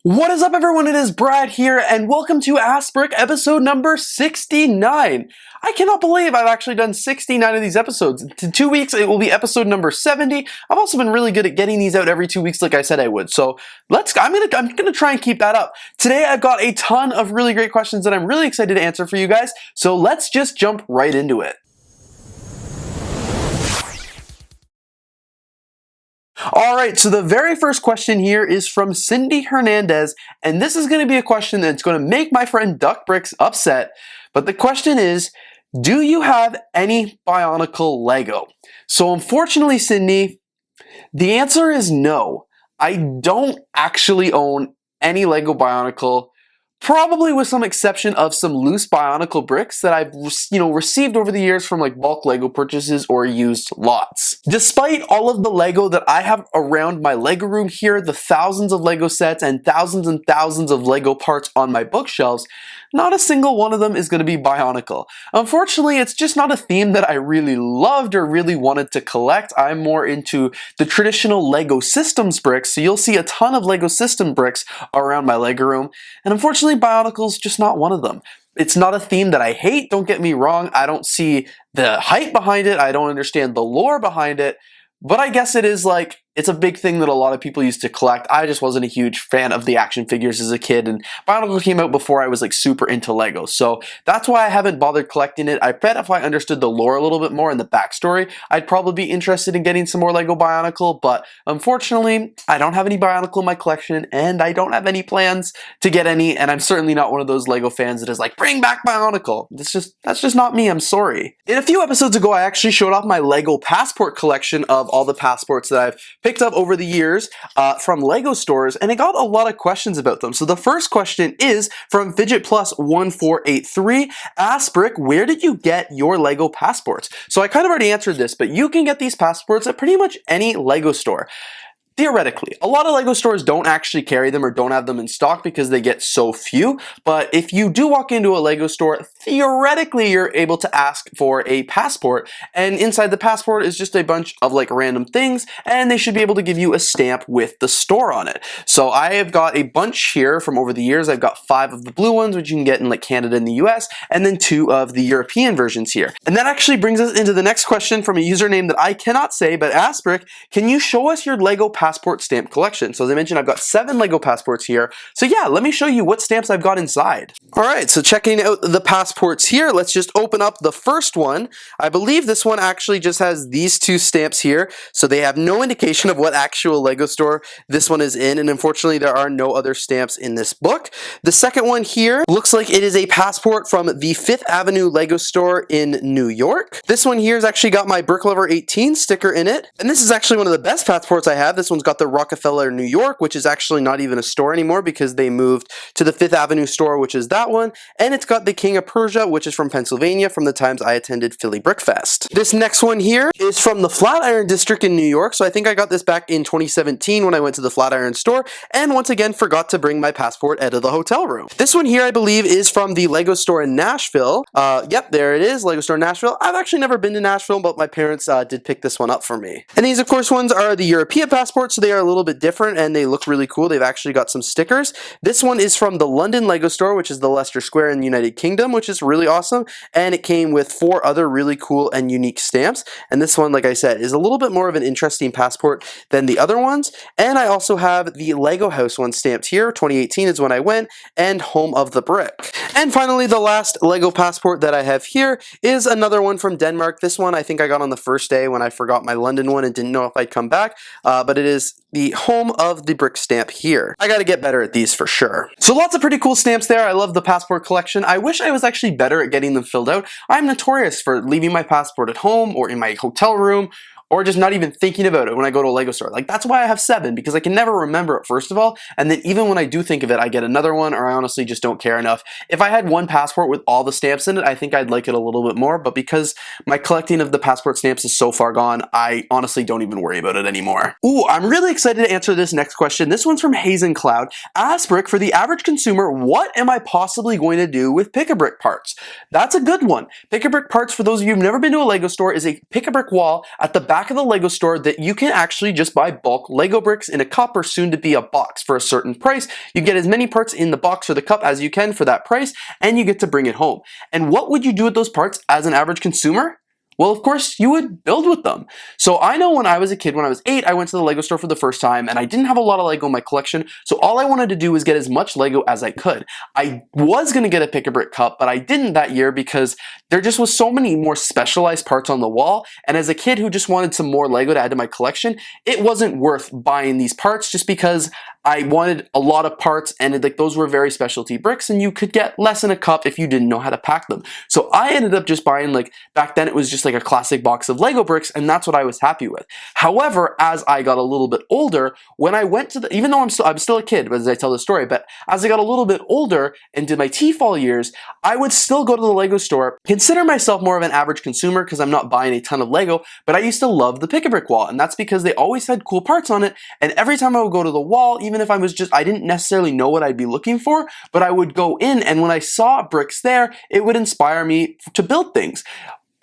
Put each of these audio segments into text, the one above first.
What is up, everyone? It is Brad here, and welcome to Ask Brick episode number 69. I cannot believe I've actually done 69 of these episodes. In 2 weeks, it will be episode number 70. I've also been really good at getting these out every 2 weeks like I said I would. So I'm gonna try and keep that up. Today, I've got a ton of really great questions that I'm really excited to answer for you guys. So let's just jump right into it. Alright, so the very first question here is from Cindy Hernandez, and this is going to be a question that's going to make my friend Duck Bricks upset, but the question is, do you have any Bionicle Lego? So unfortunately, Cindy, the answer is no. I don't actually own any LEGO Bionicle, probably with some exception of some loose Bionicle bricks that I've received over the years from like bulk LEGO purchases or used lots. Despite all of the LEGO that I have around my LEGO room here, the thousands of LEGO sets and thousands of LEGO parts on my bookshelves, not a single one of them is going to be Bionicle. Unfortunately, it's just not a theme that I really loved or really wanted to collect. I'm more into the traditional LEGO Systems bricks, so you'll see a ton of LEGO System bricks around my LEGO room, and unfortunately Bionicle's just not one of them. It's not a theme that I hate, don't get me wrong. I don't see the hype behind it, I don't understand the lore behind it, but I guess it is like, it's a big thing that a lot of people used to collect. I just wasn't a huge fan of the action figures as a kid, and Bionicle came out before I was like super into LEGO, so that's why I haven't bothered collecting it. I bet if I understood the lore a little bit more and the backstory, I'd probably be interested in getting some more LEGO Bionicle, but unfortunately, I don't have any Bionicle in my collection, and I don't have any plans to get any, and I'm certainly not one of those LEGO fans that is like, bring back Bionicle. That's just not me, I'm sorry. In a few episodes ago, I actually showed off my LEGO passport collection of all the passports that I've picked up over the years from LEGO stores, and I got a lot of questions about them. So the first question is from Fidget Plus 1483. Ask Brick, where did you get your LEGO passports? So I kind of already answered this, but you can get these passports at pretty much any LEGO store. Theoretically, a lot of LEGO stores don't actually carry them or don't have them in stock because they get so few, but if you do walk into a LEGO store, theoretically you're able to ask for a passport, and inside the passport is just a bunch of like random things, and they should be able to give you a stamp with the store on it. So I have got a bunch here from over the years. I've got 5 of the blue ones, which you can get in like Canada and the US, and then 2 of the European versions here. And that actually brings us into the next question from a username that I cannot say, but Ask Brick, can you show us your LEGO passport stamp collection? So as I mentioned, I've got 7 LEGO passports here. So yeah, let me show you what stamps I've got inside. Alright, so checking out the passports here, let's just open up the first one. I believe this one actually just has these 2 stamps here, so they have no indication of what actual LEGO store this one is in, and unfortunately there are no other stamps in this book. The second one here looks like it is a passport from the 5th Avenue LEGO store in New York. This one here has actually got my Brick Lover 18 sticker in it, and this is actually one of the best passports I have. This one's got the Rockefeller, New York, which is actually not even a store anymore because they moved to the 5th Avenue store, which is that one, and it's got the King of Persia, which is from Pennsylvania from the times I attended Philly Brickfest. This next one here is from the Flatiron District in New York, so I think I got this back in 2017 when I went to the Flatiron store, and once again forgot to bring my passport out of the hotel room. This one here I believe is from the LEGO store in Nashville. Yep, there it is, LEGO store in Nashville. I've actually never been to Nashville, but my parents did pick this one up for me. And these of course ones are the European passports, so they are a little bit different and they look really cool. They've actually got some stickers. This one is from the London LEGO store, which is the Leicester Square in the United Kingdom, which is really awesome, and it came with 4 other really cool and unique stamps, and this one, like I said, is a little bit more of an interesting passport than the other ones. And I also have the LEGO House one stamped here. 2018 is when I went, and Home of the Brick. And finally, the last LEGO passport that I have here is another one from Denmark. This one I think I got on the first day when I forgot my London one and didn't know if I'd come back, but it is the Home of the Brick stamp here. I gotta get better at these for sure. So lots of pretty cool stamps there. I love the passport collection. I wish I was actually better at getting them filled out. I'm notorious for leaving my passport at home or in my hotel room, or just not even thinking about it when I go to a LEGO store. Like, that's why I have 7, because I can never remember it, first of all, and then even when I do think of it, I get another one, or I honestly just don't care enough. If I had one passport with all the stamps in it, I think I'd like it a little bit more, but because my collecting of the passport stamps is so far gone, I honestly don't even worry about it anymore. Ooh, I'm really excited to answer this next question. This one's from Hazen Cloud. Ask Brick, for the average consumer, what am I possibly going to do with Pick-a-Brick parts? That's a good one. Pick-a-Brick parts, for those of you who've never been to a LEGO store, is a Pick-a-Brick wall at the back back of the LEGO store that you can actually just buy bulk LEGO bricks in a cup or soon to be a box for a certain price. You get as many parts in the box or the cup as you can for that price, and you get to bring it home. And what would you do with those parts as an average consumer? Well, of course, you would build with them. So I know when I was a kid, when I was 8, I went to the LEGO store for the first time, and I didn't have a lot of LEGO in my collection, so all I wanted to do was get as much LEGO as I could. I was going to get a Pick-a-Brick cup, but I didn't that year because there just was so many more specialized parts on the wall, and as a kid who just wanted some more LEGO to add to my collection, it wasn't worth buying these parts just because I wanted a lot of parts, and those were very specialty bricks, and you could get less in a cup if you didn't know how to pack them. So I ended up just buying, back then it was just a classic box of LEGO bricks, and that's what I was happy with. However, as I got a little bit older, when I went to even though I'm still a kid as I tell the story, but as I got a little bit older and did my TEFL years, I would still go to the LEGO store, consider myself more of an average consumer because I'm not buying a ton of LEGO, but I used to love the Pick-a-Brick wall, and that's because they always had cool parts on it, and every time I would go to the wall, even if I didn't necessarily know what I'd be looking for, but I would go in, and when I saw bricks there, it would inspire me to build things.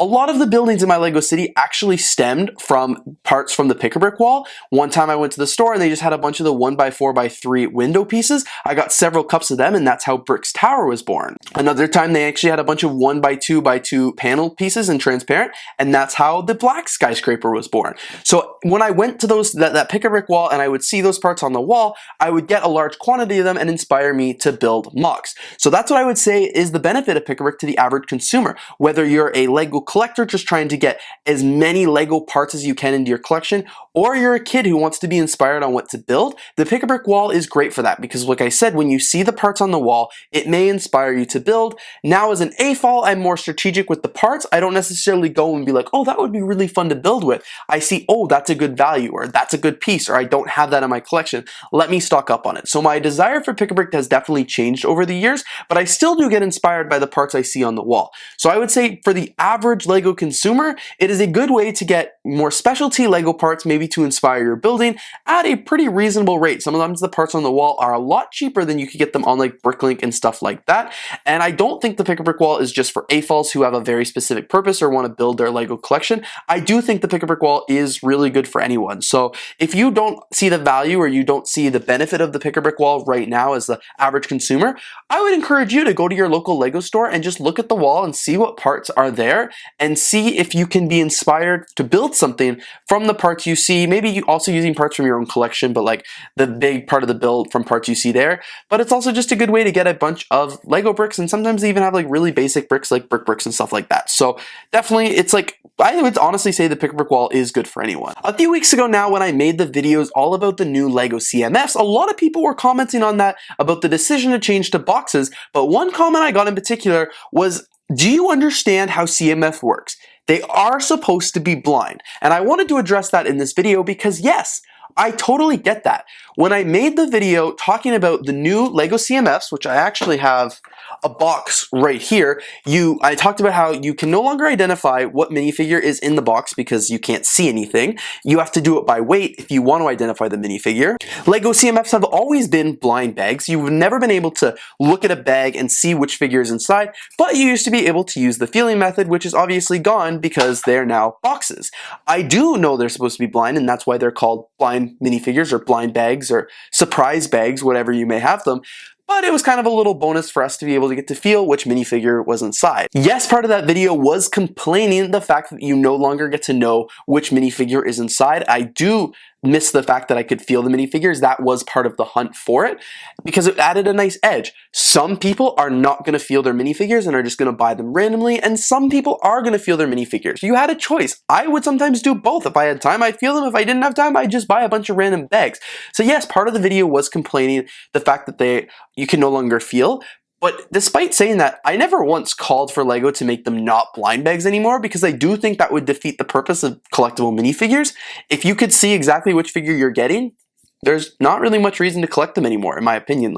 A lot of the buildings in my LEGO city actually stemmed from parts from the Pick-a-Brick wall. One time I went to the store and they just had a bunch of the 1x4x3 window pieces. I got several cups of them, and that's how Brick's Tower was born. Another time they actually had a bunch of 1x2x2 panel pieces in transparent, and that's how the Black Skyscraper was born. So when I went to that Pick-a-Brick wall and I would see those parts on the wall, I would get a large quantity of them and inspire me to build MOCs. So that's what I would say is the benefit of Pick-a-Brick to the average consumer. Whether you're a LEGO collector just trying to get as many LEGO parts as you can into your collection, or you're a kid who wants to be inspired on what to build, the Pick-a-Brick wall is great for that because, like I said, when you see the parts on the wall, it may inspire you to build. Now as an AFOL, I'm more strategic with the parts. I don't necessarily go and be like, oh, that would be really fun to build with. I see, oh, that's a good value, or that's a good piece, or I don't have that in my collection. Let me stock up on it. So my desire for Pick-a-Brick has definitely changed over the years, but I still do get inspired by the parts I see on the wall. So I would say for the average LEGO consumer, it is a good way to get more specialty LEGO parts, maybe to inspire your building at a pretty reasonable rate. Sometimes the parts on the wall are a lot cheaper than you could get them on BrickLink and stuff like that. And I don't think the Pick-a-Brick wall is just for AFOLs who have a very specific purpose or want to build their LEGO collection. I do think the Pick-a-Brick wall is really good for anyone. So if you don't see the value or you don't see the benefit of the Pick-a-Brick wall right now as the average consumer, I would encourage you to go to your local LEGO store and just look at the wall and see what parts are there and see if you can be inspired to build something from the parts you see. Maybe you also using parts from your own collection, but the big part of the build from parts you see there. But it's also just a good way to get a bunch of LEGO bricks, and sometimes they even have really basic bricks like brick bricks and stuff like that. So definitely it's I would honestly say the Pick-a-Brick wall is good for anyone. A few weeks ago now, when I made the videos all about the new LEGO CMFs, a lot of people were commenting on that about the decision to change to boxes, but one comment I got in particular was, do you understand how CMF works? They are supposed to be blind. And I wanted to address that in this video because yes, I totally get that. When I made the video talking about the new LEGO CMFs, which I actually have a box right here, I talked about how you can no longer identify what minifigure is in the box because you can't see anything. You have to do it by weight if you want to identify the minifigure. LEGO CMFs have always been blind bags. You've never been able to look at a bag and see which figure is inside, but you used to be able to use the feeling method, which is obviously gone because they're now boxes. I do know they're supposed to be blind, and that's why they're called blind minifigures or blind bags or surprise bags, whatever you may have them. But it was kind of a little bonus for us to be able to get to feel which minifigure was inside. Yes, part of that video was complaining the fact that you no longer get to know which minifigure is inside. I do miss the fact that I could feel the minifigures. That was part of the hunt for it because it added a nice edge. Some people are not going to feel their minifigures and are just going to buy them randomly, and some people are going to feel their minifigures. You had a choice. I would sometimes do both. If I had time, I'd feel them. If I didn't have time, I'd just buy a bunch of random bags. So yes, part of the video was complaining the fact that you can no longer feel. But despite saying that, I never once called for LEGO to make them not blind bags anymore because I do think that would defeat the purpose of collectible minifigures. If you could see exactly which figure you're getting, there's not really much reason to collect them anymore, in my opinion.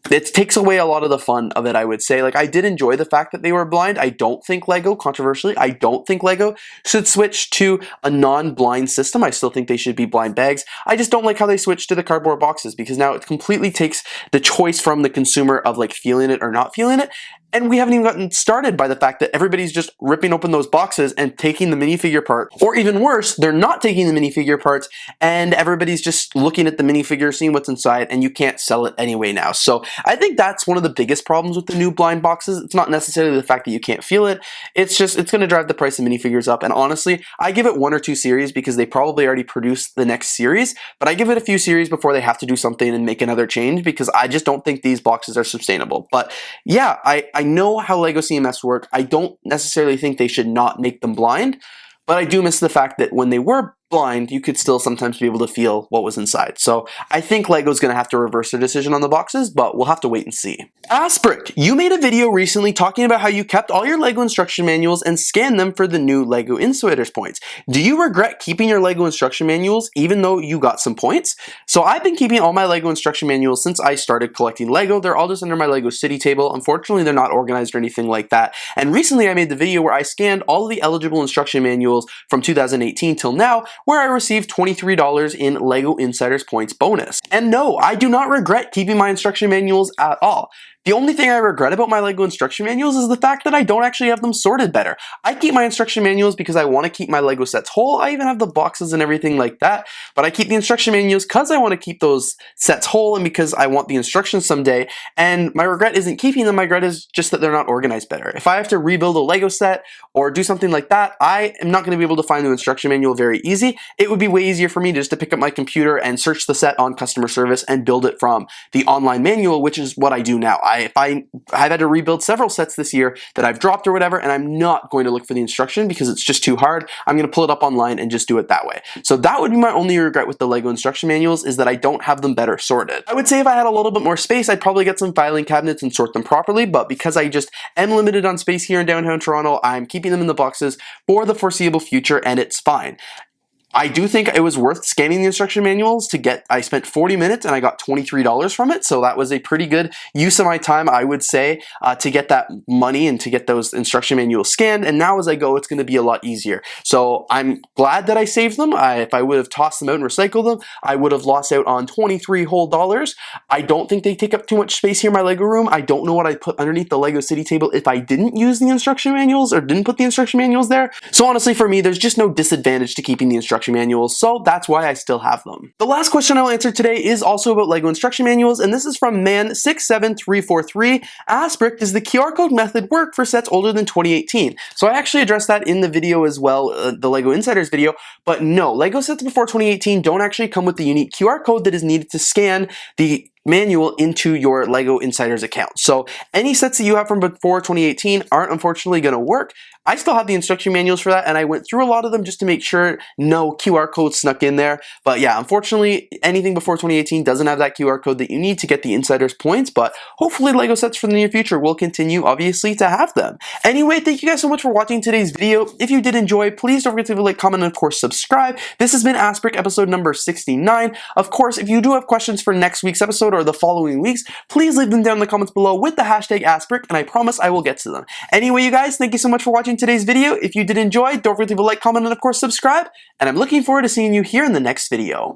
It takes away a lot of the fun of it, I would say. I did enjoy the fact that they were blind. I don't think LEGO, controversially, I don't think LEGO should switch to a non-blind system. I still think they should be blind bags. I just don't like how they switched to the cardboard boxes because now it completely takes the choice from the consumer of feeling it or not feeling it. And we haven't even gotten started by the fact that everybody's just ripping open those boxes and taking the minifigure part. Or even worse, they're not taking the minifigure parts and everybody's just looking at the minifigure, seeing what's inside, and you can't sell it anyway now. So I think that's one of the biggest problems with the new blind boxes. It's not necessarily the fact that you can't feel it. It's just, it's going to drive the price of minifigures up. And honestly, I give it 1 or 2 series because they probably already produced the next series, but I give it a few series before they have to do something and make another change because I just don't think these boxes are sustainable. But yeah, I know how LEGO CMFs work. I don't necessarily think they should not make them blind, but I do miss the fact that when they were blind, you could still sometimes be able to feel what was inside. So I think LEGO's going to have to reverse their decision on the boxes, but we'll have to wait and see. Asprick, you made a video recently talking about how you kept all your LEGO instruction manuals and scanned them for the new LEGO Insiders points. Do you regret keeping your LEGO instruction manuals even though you got some points? So I've been keeping all my LEGO instruction manuals since I started collecting LEGO. They're all just under my LEGO City table. Unfortunately, they're not organized or anything like that. And recently I made the video where I scanned all of the eligible instruction manuals from 2018 till now, where I received $23 in LEGO Insiders points bonus. And no, I do not regret keeping my instruction manuals at all. The only thing I regret about my LEGO instruction manuals is the fact that I don't actually have them sorted better. I keep my instruction manuals because I want to keep my LEGO sets whole. I even have the boxes and everything like that, but I keep the instruction manuals because I want to keep those sets whole and because I want the instructions someday, and my regret isn't keeping them, my regret is just that they're not organized better. If I have to rebuild a LEGO set or do something like that, I am not going to be able to find the instruction manual very easy. It would be way easier for me just to pick up my computer and search the set on customer service and build it from the online manual, which is what I do now. I've had to rebuild several sets this year that I've dropped or whatever, and I'm not going to look for the instruction because it's just too hard. I'm going to pull it up online and just do it that way. So that would be my only regret with the LEGO instruction manuals, is that I don't have them better sorted. I would say if I had a little bit more space, I'd probably get some filing cabinets and sort them properly, but because I just am limited on space here in downtown Toronto, I'm keeping them in the boxes for the foreseeable future, and it's fine. I do think it was worth scanning the instruction manuals to get, I spent 40 minutes and I got $23 from it, so that was a pretty good use of my time, I would say, to get that money and to get those instruction manuals scanned, and now as I go, it's going to be a lot easier. So I'm glad that I saved them. If I would have tossed them out and recycled them, I would have lost out on $23 whole. I don't think they take up too much space here in my LEGO room. I don't know what I'd put underneath the LEGO City table if I didn't use the instruction manuals or didn't put the instruction manuals there. So honestly, for me, there's just no disadvantage to keeping the instruction manuals, so that's why I still have them. The last question I'll answer today is also about LEGO instruction manuals, and this is from man67343. Asprick, does the QR code method work for sets older than 2018? So I actually addressed that in the video as well, the LEGO Insiders video, but no, LEGO sets before 2018 don't actually come with the unique QR code that is needed to scan the manual into your LEGO Insiders account. So any sets that you have from before 2018 aren't unfortunately going to work. I still have the instruction manuals for that, and I went through a lot of them just to make sure no QR code snuck in there. But yeah, unfortunately, anything before 2018 doesn't have that QR code that you need to get the Insiders points, but hopefully LEGO sets for the near future will continue, obviously, to have them. Anyway, thank you guys so much for watching today's video. If you did enjoy, please don't forget to leave a like, comment, and of course, subscribe. This has been Asprick, episode number 69. Of course, if you do have questions for next week's episode or the following weeks, please leave them down in the comments below with the hashtag Asprick, and I promise I will get to them. Anyway, you guys, thank you so much for watching today's video. If you did enjoy, don't forget to leave a like, comment, and of course subscribe, and I'm looking forward to seeing you here in the next video.